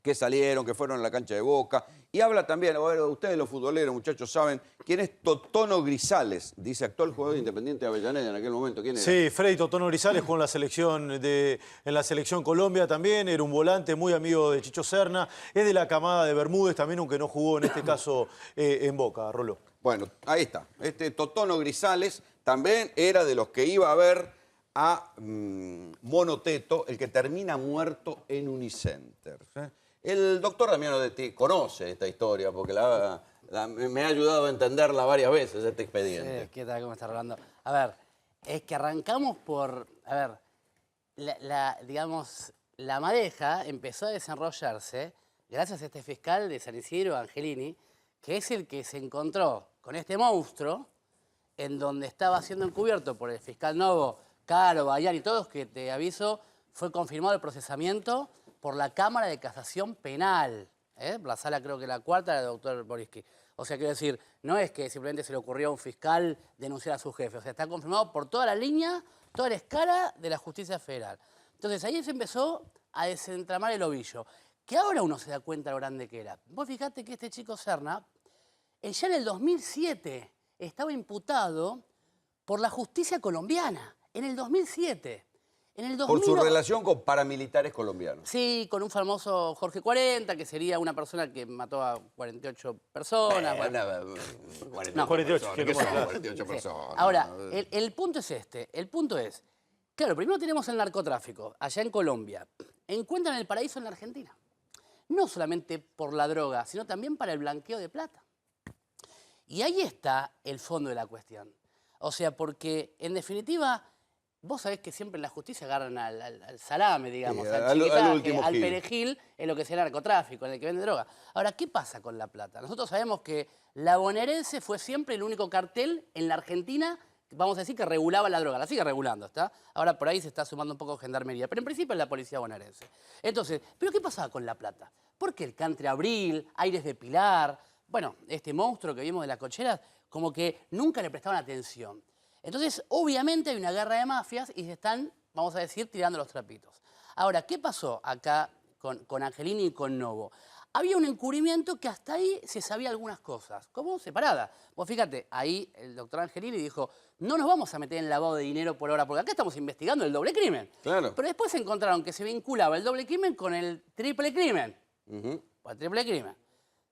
que salieron, que fueron a la cancha de Boca, y habla también, a ver, ustedes los futboleros, muchachos, saben quién es Totono Grisales, dice actual jugador de Independiente de Avellaneda en aquel momento, ¿quién era? Sí, Freddy Totono Grisales jugó en la selección Colombia también, era un volante muy amigo de Chicho Serna, es de la camada de Bermúdez también, aunque no jugó en este caso en Boca, Rolo. Bueno, ahí está, este Totono Grisales también era de los que iba a ver a Monoteto, el que termina muerto en Unicenter. El doctor Damiano Detti conoce esta historia porque me ha ayudado a entenderla varias veces, este expediente. ¿Qué tal? ¿Cómo está Rolando? A ver, es que arrancamos por... A ver, digamos, la madeja empezó a desarrollarse gracias a este fiscal de San Isidro, Angelini, que es el que se encontró con este monstruo en donde estaba siendo encubierto por el fiscal Novo, Caro, Bayán y todos, que te aviso, fue confirmado el procesamiento por la Cámara de Casación Penal. La sala creo que la cuarta era del doctor Boriski. O sea, quiero decir, no es que simplemente se le ocurrió a un fiscal denunciar a su jefe. O sea, está confirmado por toda la línea, toda la escala de la justicia federal. Entonces, ahí se empezó a desentramar el ovillo. Que ahora uno se da cuenta lo grande que era. Vos fijate que este chico Serna, ya en el 2007, estaba imputado por la justicia colombiana. En el 2007. Por su relación con paramilitares colombianos. Sí, con un famoso Jorge 40, que sería una persona que mató a 48 personas. 48 personas. Ahora, el punto es este. El punto es, claro, primero tenemos el narcotráfico, allá en Colombia. Encuentran el paraíso en la Argentina. No solamente por la droga, sino también para el blanqueo de plata. Y ahí está el fondo de la cuestión. O sea, porque, en definitiva... Vos sabés que siempre en la justicia agarran al salame, digamos, sí, al chiquitaje, al gil. perejil, en lo que sea narcotráfico, en el que vende droga. Ahora, ¿qué pasa con La Plata? Nosotros sabemos que la bonaerense fue siempre el único cartel en la Argentina, vamos a decir, que regulaba la droga. La sigue regulando, ¿está? Ahora por ahí se está sumando un poco gendarmería, pero en principio es la policía bonaerense. Entonces, ¿pero qué pasaba con La Plata? Porque el Country Abril, Aires de Pilar, bueno, este monstruo que vimos de las cocheras, como que nunca le prestaban atención. Entonces, obviamente hay una guerra de mafias y se están, vamos a decir, tirando los trapitos. Ahora, ¿qué pasó acá con Angelini y con Novo? Había un encubrimiento que hasta ahí se sabía algunas cosas, como separada. Vos fíjate, ahí el doctor Angelini dijo, no nos vamos a meter en lavado de dinero por ahora, porque acá estamos investigando el doble crimen. Claro. Pero después se encontraron que se vinculaba el doble crimen con el triple crimen. O el triple crimen.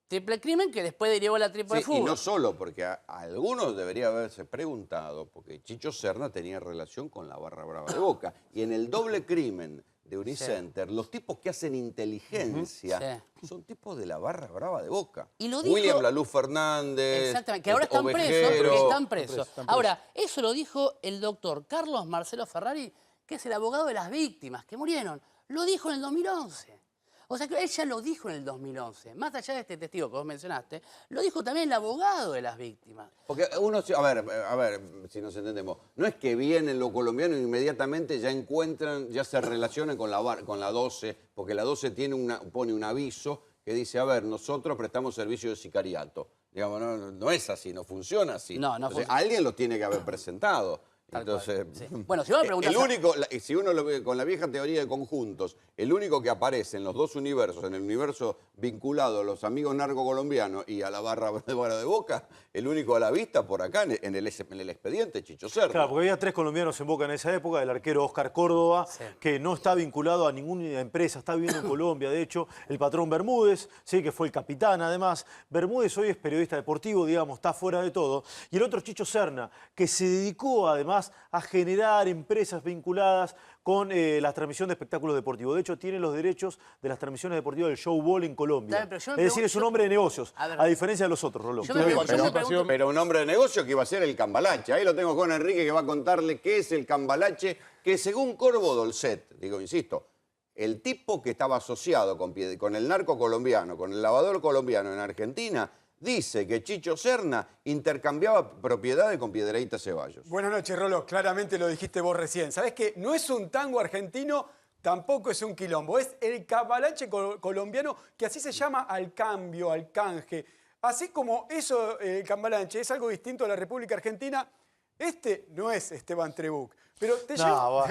Triple crimen que después derivó a la triple fuga. Y no solo, porque a algunos debería haberse preguntado, porque Chicho Serna tenía relación con la barra brava de Boca. Y en el doble crimen de Unicenter, los tipos que hacen inteligencia son tipos de la barra brava de Boca. Y lo dijo, William Laluz Fernández, exactamente, que ahora están presos, están presos. Ahora, eso lo dijo el doctor Carlos Marcelo Ferrari, que es el abogado de las víctimas que murieron. Lo dijo en el 2011. O sea que él ya lo dijo en el 2011. Más allá de este testigo que vos mencionaste, lo dijo también el abogado de las víctimas. Porque uno, a ver, si nos entendemos, no es que vienen los colombianos e inmediatamente ya encuentran, ya se relacionan con la 12, porque la 12 pone un aviso que dice, a ver, nosotros prestamos servicio de sicariato. Digamos, no es así, no funciona así. No Entonces, funciona. alguien lo tiene que haber presentado. Entonces, bueno, si vos me preguntás... si uno lo ve con la vieja teoría de conjuntos, el único que aparece en los dos universos, en el universo vinculado a los amigos narcocolombianos y a la barra de Boca, el único a la vista por acá en el expediente Chicho Serna. Claro, porque había 3 colombianos en Boca en esa época, el arquero Oscar Córdoba, que no está vinculado a ninguna empresa, está viviendo en Colombia, de hecho, el patrón Bermúdez, sí, que fue el capitán además. Bermúdez hoy es periodista deportivo, digamos, está fuera de todo. Y el otro Chicho Serna, que se dedicó además a generar empresas vinculadas con la transmisión de espectáculos deportivos. De hecho, tiene los derechos de las transmisiones deportivas del Showball en Colombia. Es decir, es un hombre de negocios, a diferencia de los otros, Roló. Pero un hombre de negocio que iba a ser el cambalache. Ahí lo tengo con Enrique, que va a contarle qué es el cambalache, que según Corvo Dolcet, digo, insisto, el tipo que estaba asociado con el narco colombiano, con el lavador colombiano en Argentina, dice que Chicho Serna intercambiaba propiedades con Piedrahíta Ceballos. Buenas noches, Rolo. Claramente lo dijiste vos recién. ¿Sabés que no es un tango argentino, tampoco es un quilombo? Es el cambalache colombiano, que así se llama al cambio, al canje, Así como eso, Cambalache, es algo distinto a la República Argentina, este no es Esteban Trebuch. Pero te llevo...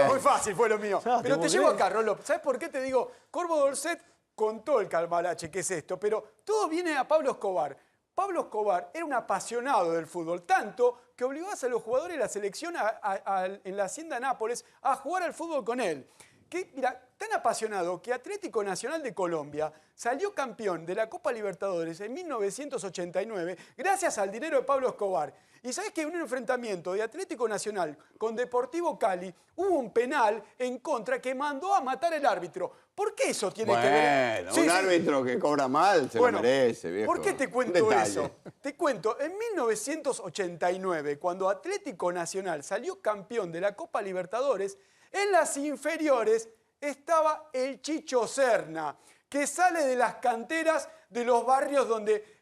Muy fácil fue lo mío. Pero te llevo acá, Rolo. ¿Sabes por qué te digo? Corvo Dorset contó el Cambalache, ¿qué es esto? Pero todo viene a Pablo Escobar. Pablo Escobar era un apasionado del fútbol, tanto que obligó a los jugadores de la selección en la Hacienda Nápoles a jugar al fútbol con él. Que, mira, tan apasionado que Atlético Nacional de Colombia salió campeón de la Copa Libertadores en 1989 gracias al dinero de Pablo Escobar. Y sabes que en un enfrentamiento de Atlético Nacional con Deportivo Cali hubo un penal en contra que mandó a matar el árbitro. ¿Por qué eso tiene que ver? Bueno, un árbitro que cobra mal se lo merece, viejo. ¿Por qué te cuento eso? Te cuento, en 1989, cuando Atlético Nacional salió campeón de la Copa Libertadores, en las inferiores estaba el Chicho Serna, que sale de las canteras de los barrios donde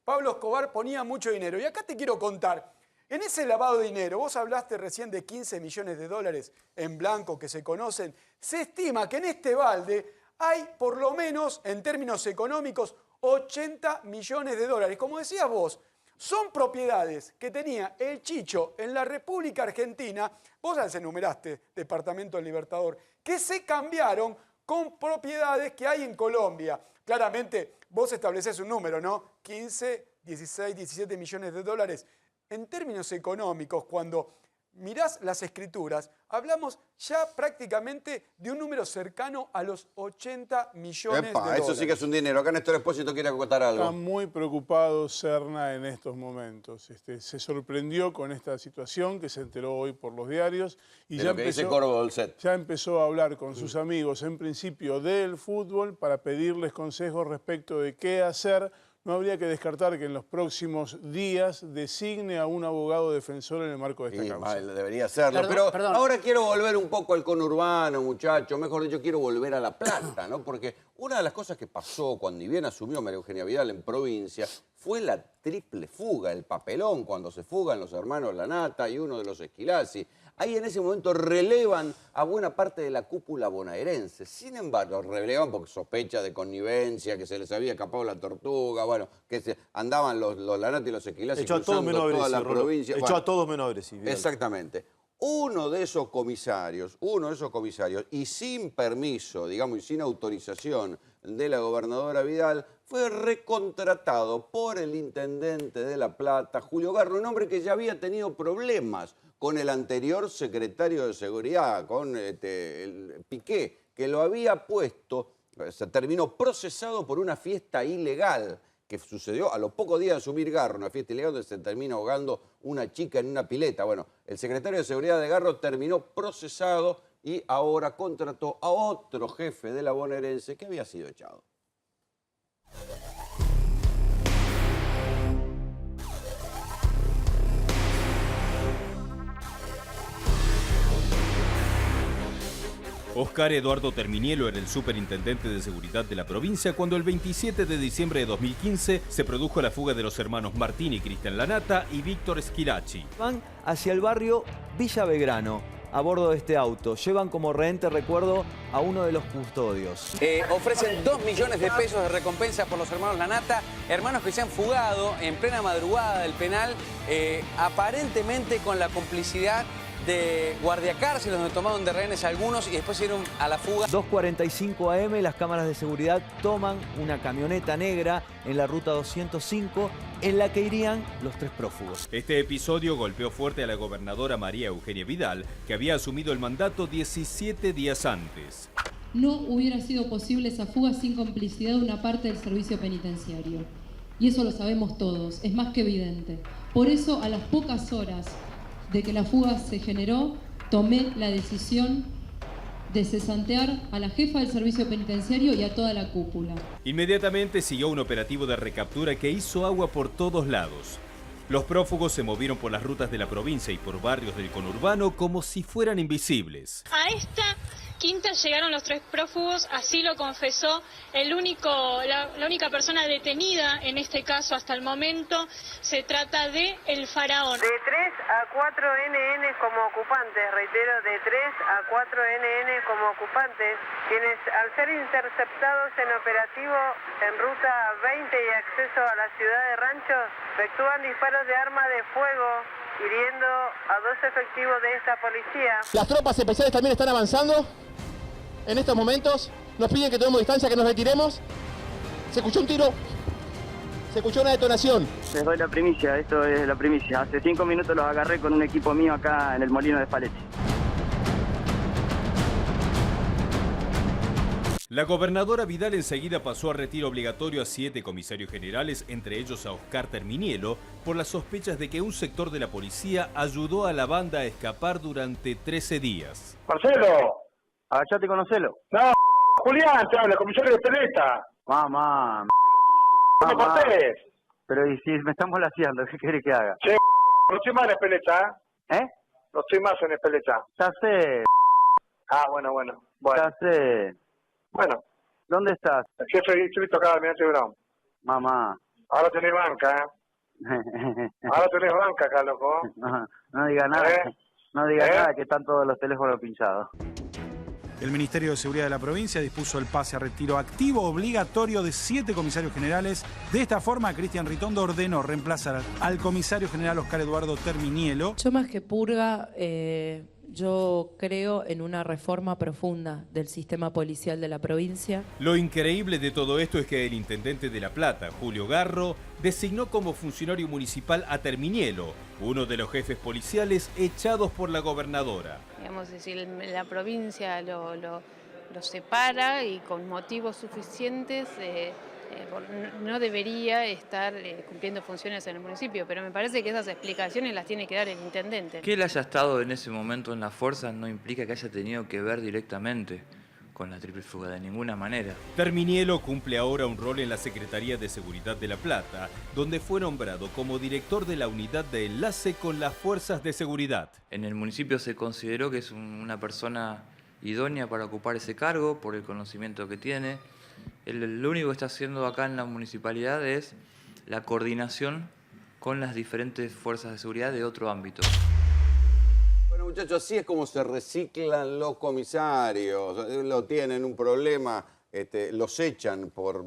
Pablo Escobar ponía mucho dinero. Y acá te quiero contar, en ese lavado de dinero, vos hablaste recién de 15 millones de dólares en blanco que se conocen, se estima que en este balde hay por lo menos, en términos económicos, 80 millones de dólares. Como decías vos, son propiedades que tenía el Chicho en la República Argentina, vos ya se enumeraste, Departamento del Libertador, que se cambiaron con propiedades que hay en Colombia. Claramente, vos establecés un número, ¿no? 15, 16, 17 millones de dólares. En términos económicos, cuando mirás las escrituras, hablamos ya prácticamente de un número cercano a los 80 millones de dólares. Eso sí que es un dinero. Acá Néstor Espósito quiere contar algo. Está muy preocupado Serna en estos momentos. Se sorprendió con esta situación que se enteró hoy por los diarios. Y ya empezó a hablar con sus amigos, en principio del fútbol, para pedirles consejos respecto de qué hacer. No habría que descartar que en los próximos días designe a un abogado defensor en el marco de esta causa. Debería hacerlo. Pero ahora quiero volver un poco al conurbano, muchachos. Mejor dicho, quiero volver a La Plata, ¿no? Porque una de las cosas que pasó cuando bien asumió María Eugenia Vidal en provincia fue la triple fuga, el papelón, cuando se fugan los hermanos Lanata y uno de los Esquilazzi. Ahí en ese momento relevan a buena parte de la cúpula bonaerense. Sin embargo, relevan porque sospecha de connivencia, que se les había escapado la tortuga, bueno, que andaban los Lanata y los Esquilazzi cruzando toda la provincia. Echó a todos menos agresivo. Exactamente. Uno de esos comisarios, y sin permiso, digamos, y sin autorización de la gobernadora Vidal, fue recontratado por el intendente de La Plata, Julio Garro, un hombre que ya había tenido problemas con el anterior secretario de Seguridad, con el Piqué, que lo había puesto, se terminó procesado por una fiesta ilegal que sucedió a los pocos días de asumir Garro, una fiesta ilegal donde se termina ahogando una chica en una pileta. Bueno, el secretario de Seguridad de Garro terminó procesado y ahora contrató a otro jefe de la bonaerense que había sido echado. Oscar Eduardo Terminielo era el superintendente de seguridad de la provincia cuando el 27 de diciembre de 2015 se produjo la fuga de los hermanos Martín y Cristian Lanata y Víctor Esquilazzi. Van hacia el barrio Villa Belgrano a bordo de este auto. Llevan como rehente, recuerdo, a uno de los custodios. Ofrecen 2 millones de pesos de recompensa por los hermanos Lanata, hermanos que se han fugado en plena madrugada del penal, aparentemente con la complicidad de guardiacárceles, donde tomaron de rehenes algunos y después se dieron a la fuga. 2:45 AM, las cámaras de seguridad toman una camioneta negra en la ruta 205 en la que irían los 3 prófugos. Este episodio golpeó fuerte a la gobernadora María Eugenia Vidal, que había asumido el mandato 17 días antes. No hubiera sido posible esa fuga sin complicidad de una parte del servicio penitenciario. Y eso lo sabemos todos, es más que evidente. Por eso, a las pocas horas de que la fuga se generó, tomé la decisión de cesantear a la jefa del servicio penitenciario y a toda la cúpula. Inmediatamente siguió un operativo de recaptura que hizo agua por todos lados. Los prófugos se movieron por las rutas de la provincia y por barrios del conurbano como si fueran invisibles. A esta Quinta llegaron los 3 prófugos, así lo confesó la única persona detenida en este caso hasta el momento. Se trata de El Faraón. De 3 a 4 NN como ocupantes, reitero, de 3 a 4 NN como ocupantes, quienes al ser interceptados en operativo en ruta 20 y acceso a la ciudad de Rancho, efectúan disparos de arma de fuego, hiriendo a 2 efectivos de esta policía. Las tropas especiales también están avanzando. En estos momentos nos piden que tomemos distancia, que nos retiremos. Se escuchó un tiro, se escuchó una detonación. Les doy la primicia, esto es la primicia. Hace 5 minutos los agarré con un equipo mío acá en el molino de Spalletti. La gobernadora Vidal enseguida pasó a retiro obligatorio a 7 comisarios generales, entre ellos a Oscar Terminielo, por las sospechas de que un sector de la policía ayudó a la banda a escapar durante 13 días. Marcelo, agachate y conocelo. No, Julián, te habla, comisario de Peleta. Mamá, ¿Qué me cortés? pero ¿y si me están molaseando? ¿Qué querés que haga? Che, no estoy más en Espeleta, ¿Eh? No estoy más en Espeleta. Ya sé. Ah, bueno. Ya sé. Bueno. ¿Dónde estás? El jefe distrito acá de Almirante Brown. Mamá. Ahora tenés banca, Ahora tenés banca acá, loco. No diga nada. No diga nada, que están todos los teléfonos pinchados. El Ministerio de Seguridad de la provincia dispuso el pase a retiro activo obligatorio de 7 comisarios generales. De esta forma, Cristian Ritondo ordenó reemplazar al comisario general Oscar Eduardo Terminielo. Yo más que purga, yo creo en una reforma profunda del sistema policial de la provincia. Lo increíble de todo esto es que el intendente de La Plata, Julio Garro, designó como funcionario municipal a Terminielo, uno de los jefes policiales echados por la gobernadora. Digamos, es decir, la provincia lo separa y con motivos suficientes no debería estar cumpliendo funciones en el municipio, pero me parece que esas explicaciones las tiene que dar el intendente. Que él haya estado en ese momento en la fuerza no implica que haya tenido que ver directamente con la triple fuga, de ninguna manera. Terminielo cumple ahora un rol en la Secretaría de Seguridad de La Plata, donde fue nombrado como director de la unidad de enlace con las fuerzas de seguridad. En el municipio se consideró que es una persona idónea para ocupar ese cargo por el conocimiento que tiene. Lo único que está haciendo acá en la municipalidad es la coordinación con las diferentes fuerzas de seguridad de otro ámbito. Bueno, muchachos, así es como se reciclan los comisarios. Lo tienen un problema, los echan por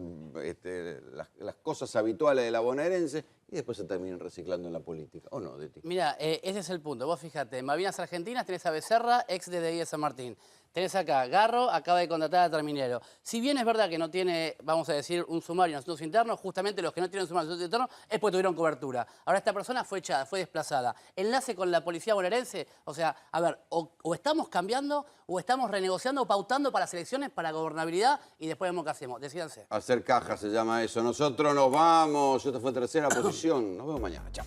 las cosas habituales de la bonaerense y después se terminan reciclando en la política. ¿O no, Deti? Mira, ese es el punto. Vos fíjate, en Malvinas Argentinas tenés a Becerra, ex de DI de San Martín. Tenés acá, Garro acaba de contratar a Terminielo. Si bien es verdad que no tiene, vamos a decir, un sumario en asuntos internos, justamente los que no tienen un sumario en asuntos internos es porque tuvieron cobertura. Ahora esta persona fue echada, fue desplazada. Enlace con la policía bonaerense, o sea, a ver, o estamos cambiando, o estamos renegociando, o pautando para las elecciones, para gobernabilidad, y después vemos qué hacemos. Decídanse. Hacer caja se llama eso. Nosotros nos vamos. Esta fue tercera posición. Nos vemos mañana. Chao.